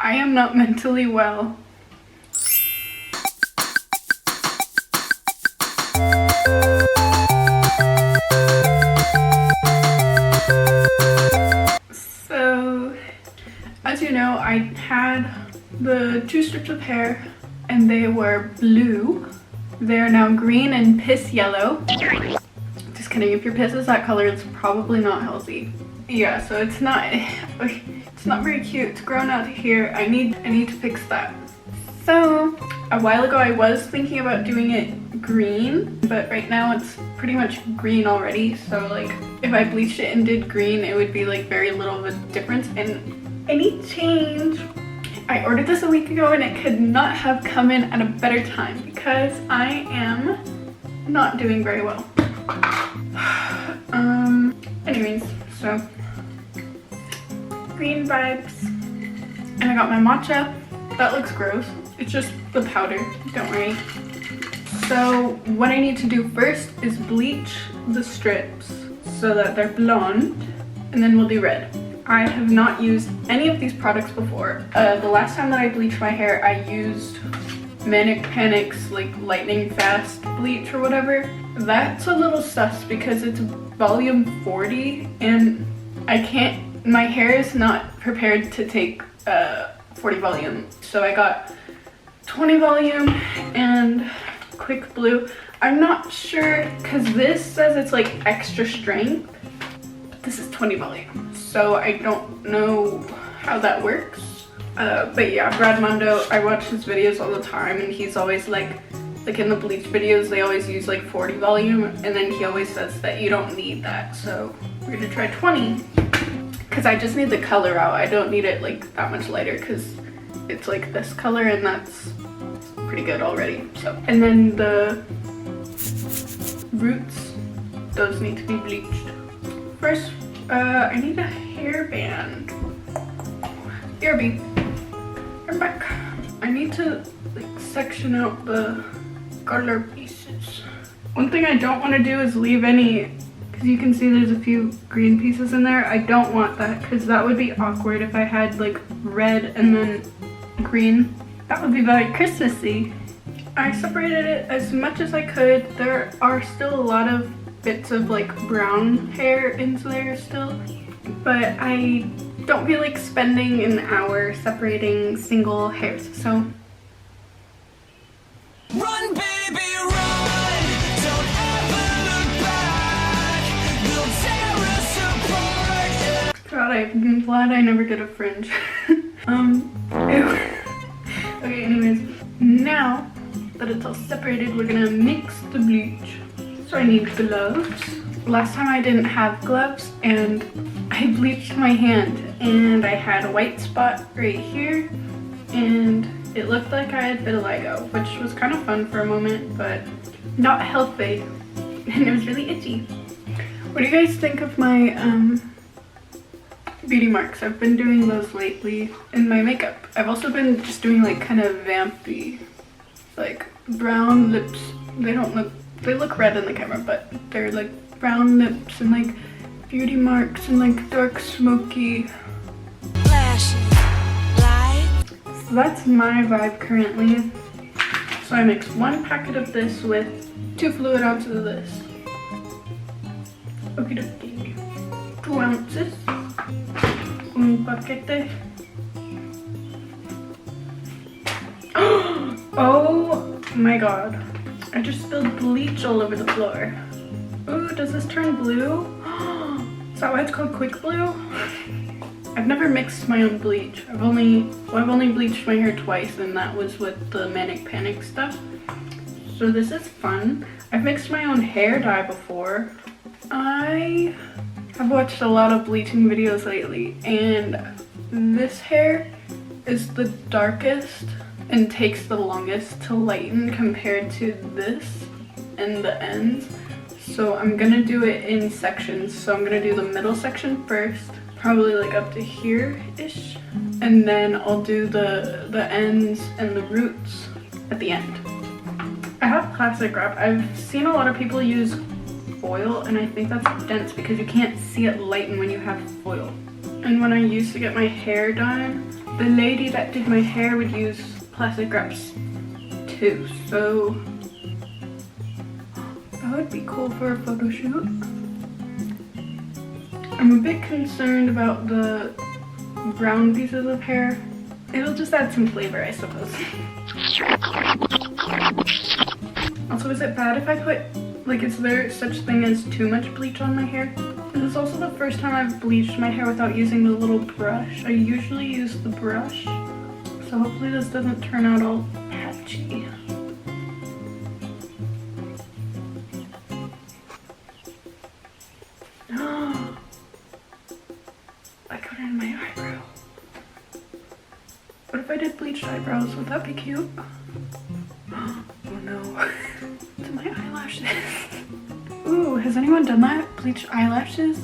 I am not mentally well. So, as you know, I had the 2 strips of hair and they were blue. They're now green and piss yellow. Just kidding, if your piss is that color, it's probably not healthy. Yeah, so it's not very cute. It's grown out here. I need to fix that. So a while ago I was thinking about doing it green, but right now it's pretty much green already. So like if I bleached it and did green, it would be like very little of a difference, and I need change. I ordered this a week ago and it could not have come in at a better time because I am not doing very well. Anyways, so green vibes, and I got my matcha. That looks gross. It's just the powder, don't worry. So what I need to do first is bleach the strips so that they're blonde, and then we'll do red. I have not used any of these products before. The last time that I bleached my hair, I used Manic Panic's like lightning fast bleach or whatever. That's a little sus because it's volume 40 and my hair is not prepared to take 40 volume. So I got 20 volume and Quick Blue. I'm not sure because this says it's like extra strength, but this is 20 volume. So I don't know how that works. But yeah, Brad Mondo, I watch his videos all the time and he's always like in the bleach videos, they always use like 40 volume, and then he always says that you don't need that. So we're gonna try 20 because I just need the color out. I don't need it like that much lighter because it's like this color and that's pretty good already. So, and then the roots, those need to be bleached. First, I need a hairband. BRB. I'm back. I need to like section out the color pieces. One thing I don't want to do is leave any, because you can see there's a few green pieces in there. I don't want that because that would be awkward if I had like red and then green. That would be very Christmassy. I separated it as much as I could. There are still a lot of bits of like brown hair into there still, but I don't feel like spending an hour separating single hairs. So run, baby, run. Don't ever look back. You'll tear us apart. God, I'm glad I never did a fringe. Okay, anyways, now that it's all separated, we're gonna mix the bleach. So I need gloves. Last time I didn't have gloves and I bleached my hand and I had a white spot right here and it looked like I had vitiligo, which was kind of fun for a moment, but not healthy, and it was really itchy. What do you guys think of my beauty marks? I've been doing those lately in my makeup. I've also been just doing like kind of vampy, like brown lips. They look red in the camera, but they're like brown lips and like beauty marks and like dark smoky. So that's my vibe currently. So I mix 1 packet of this with 2 fluid ounces of this. Okie dokie. 2 ounces. Un paquete. Oh my god. I just spilled bleach all over the floor. Ooh, does this turn blue? Is that why it's called Quick Blue? I've never mixed my own bleach. I've only bleached my hair twice, and that was with the Manic Panic stuff. So this is fun. I've mixed my own hair dye before. I have watched a lot of bleaching videos lately, and this hair is the darkest and takes the longest to lighten compared to this and the ends. So I'm gonna do it in sections. So I'm gonna do the middle section first, probably like up to here-ish, and then I'll do the ends and the roots at the end. I have plastic wrap. I've seen a lot of people use foil, and I think that's dense because you can't see it lighten when you have foil. And when I used to get my hair done, the lady that did my hair would use plastic wraps too, so that would be cool for a photo shoot. I'm a bit concerned about the brown pieces of hair. It'll just add some flavor, I suppose. Also, is it bad if I put, like, is there such thing as too much bleach on my hair? This is also the first time I've bleached my hair without using the little brush. I usually use the brush, so hopefully this doesn't turn out all patchy. I got it in my eyebrow. What if I did bleached eyebrows? Would that be cute? Oh no. To my eyelashes. Ooh, has anyone done that? Bleached eyelashes?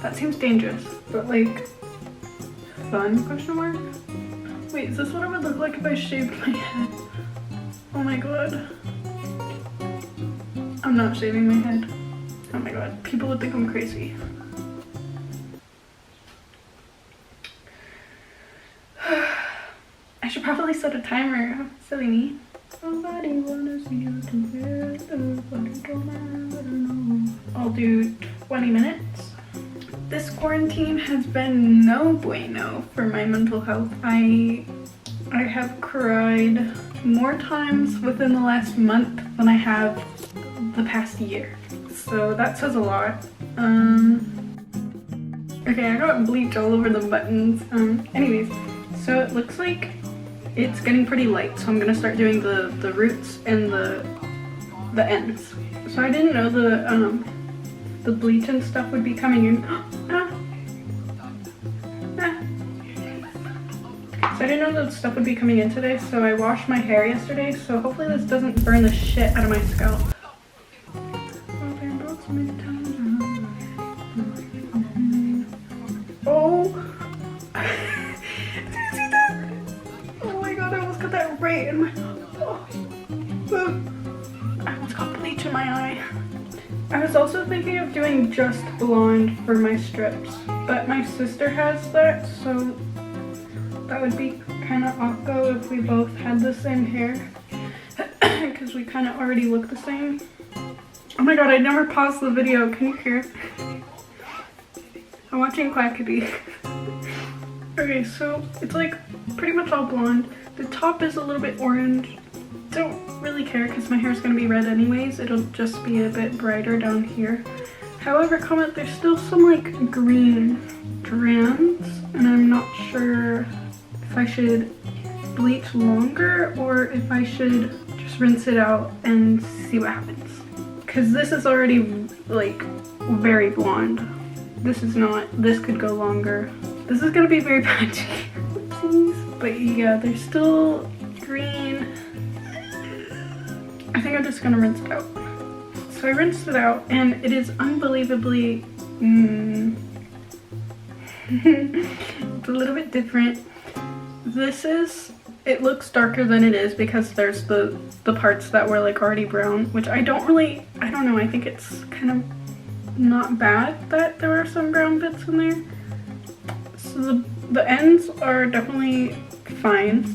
That seems dangerous, but like, fun, question mark? Wait, is this what it would look like if I shaved my head? Oh my god. I'm not shaving my head. Oh my god, people would think I'm crazy. I should probably set a timer. Silly me. Somebody wanna see you together, but you don't know. I'll do 20 minutes. This quarantine has been no bueno for my mental health. I have cried more times within the last month than I have the past year. So that says a lot. Okay, I got bleach all over the buttons. Anyways, so it looks like it's getting pretty light, so I'm gonna start doing the roots and the ends. So I didn't know the bleach and stuff would be coming in. So I didn't know that stuff would be coming in today, so I washed my hair yesterday, so hopefully this doesn't burn the shit out of my scalp. Oh! Did you see that? Oh my god, I almost got that right in my... Oh. I almost got bleach in my eye. I was also thinking of doing just blonde for my strips, but my sister has that, so that would be kind of awkward if we both had the same hair, because we kind of already look the same. Oh my god, I never paused the video. Can you hear? I'm watching Quackity. Okay, so it's like pretty much all blonde. The top is a little bit orange. Don't really care because my hair is going to be red anyways. It'll just be a bit brighter down here. However, comment, there's still some like green strands, and I'm not sure if I should bleach longer or if I should just rinse it out and see what happens. Because this is already like very blonde. This is not. This could go longer. This is gonna be very patchy. But yeah, there's still green. I think I'm just gonna rinse it out. So I rinsed it out and it is unbelievably it's a little bit different. It looks darker than it is because there's the parts that were like already brown, which I don't know, I think it's kind of not bad that there are some brown bits in there. So the ends are definitely fine.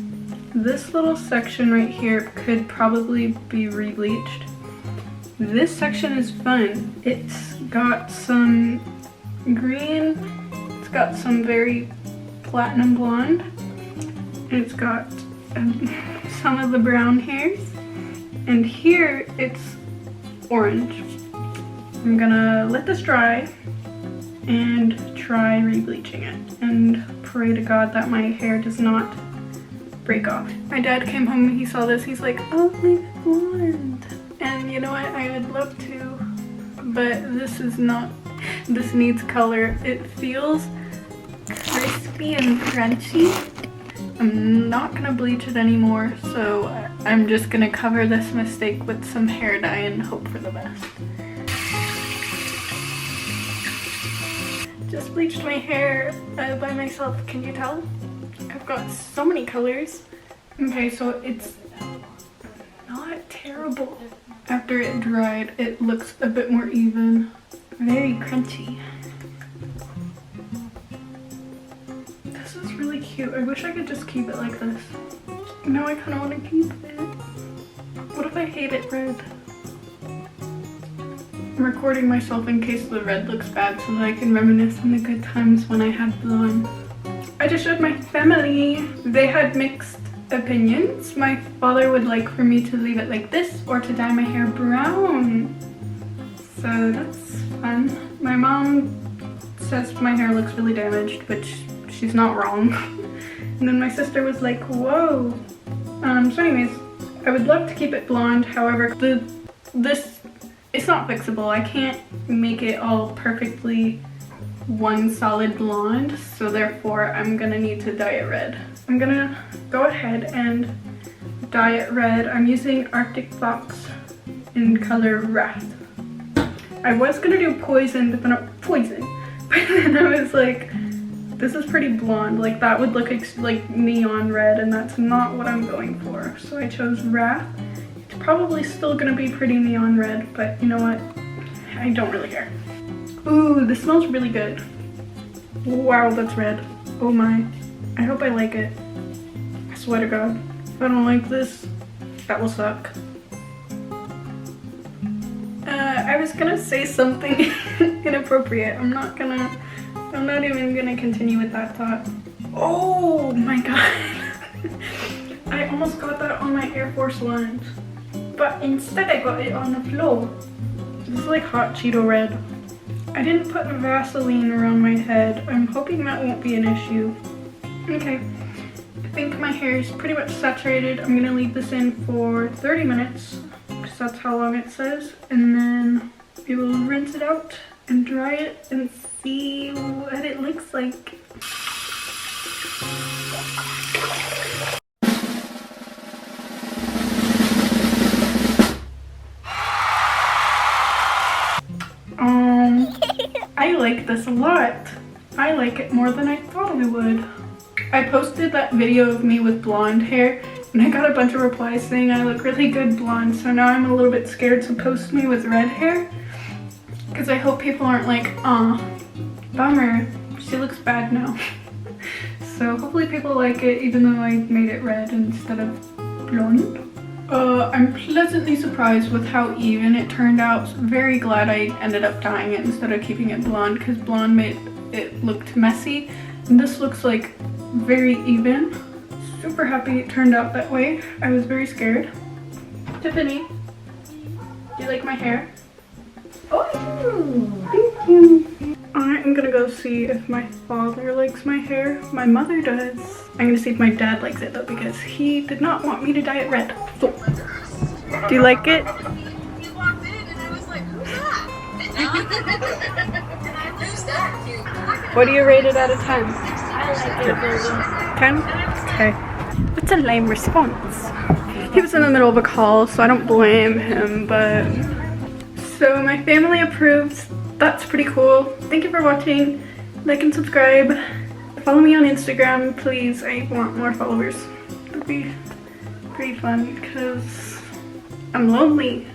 This little section right here could probably be re-bleached. This section is fun. It's got some green, it's got some very platinum blonde, and it's got some of the brown hairs, and here it's orange. I'm gonna let this dry and try re-bleaching it and pray to God that my hair does not break off. My dad came home and he saw this, he's like, oh, leave it blonde. And you know what, I would love to, but this is not, this needs color. It feels crispy and crunchy. I'm not gonna bleach it anymore, so I'm just gonna cover this mistake with some hair dye and hope for the best. Just bleached my hair by myself, can you tell? I've got so many colors. Okay, so it's not terrible. After it dried, it looks a bit more even. Very crunchy. This is really cute. I wish I could just keep it like this. Now I kind of want to keep it. What if I hate it red? I'm recording myself in case the red looks bad so that I can reminisce on the good times when I had blonde. I just showed my family. They had mixed opinions. My father would like for me to leave it like this or to dye my hair brown. So that's fun. My mom says my hair looks really damaged, which she's not wrong. And then my sister was like, whoa. So anyways, I would love to keep it blonde. However, it's not fixable. I can't make it all perfectly one solid blonde, so therefore I'm gonna need to dye it red. I'm gonna go ahead and dye it red. I'm using Arctic Fox in color Wrath. I was gonna do Poison, but then I was like, this is pretty blonde. Like that would look like neon red, and that's not what I'm going for. So I chose Wrath. It's probably still gonna be pretty neon red, but you know what? I don't really care. Ooh, this smells really good. Wow, that's red. Oh my. I hope I like it. I swear to God. If I don't like this, that will suck. I was gonna say something inappropriate. I'm not even gonna continue with that thought. Oh my God. I almost got that on my Air Force Ones, but instead I got it on the floor. This is like hot Cheeto red. I didn't put Vaseline around my head. I'm hoping that won't be an issue. Okay, I think my hair is pretty much saturated. I'm gonna leave this in for 30 minutes, because that's how long it says. And then we will rinse it out and dry it and see what it looks like. I like this a lot. I like it more than I thought I would. I posted that video of me with blonde hair and I got a bunch of replies saying I look really good blonde, so now I'm a little bit scared to post me with red hair because I hope people aren't like, aw, bummer, she looks bad now. So hopefully people like it even though I made it red instead of blonde. I'm pleasantly surprised with how even it turned out. Very glad I ended up dyeing it instead of keeping it blonde, because blonde made it looked messy. And this looks like very even. Super happy it turned out that way. I was very scared. Tiffany, do you like my hair? Oh, thank you. I'm gonna go see if my father likes my hair. My mother does. I'm gonna see if my dad likes it though, because he did not want me to dye it red. So, do you like it? He walked in and I was like, who's that? What do you rate it out of 10? I like it. 10? Okay. That's a lame response. He was in the middle of a call, so I don't blame him, but... So my family approves. That's pretty cool. Thank you for watching. Like and subscribe. Follow me on Instagram, please. I want more followers. It'd be pretty fun because I'm lonely.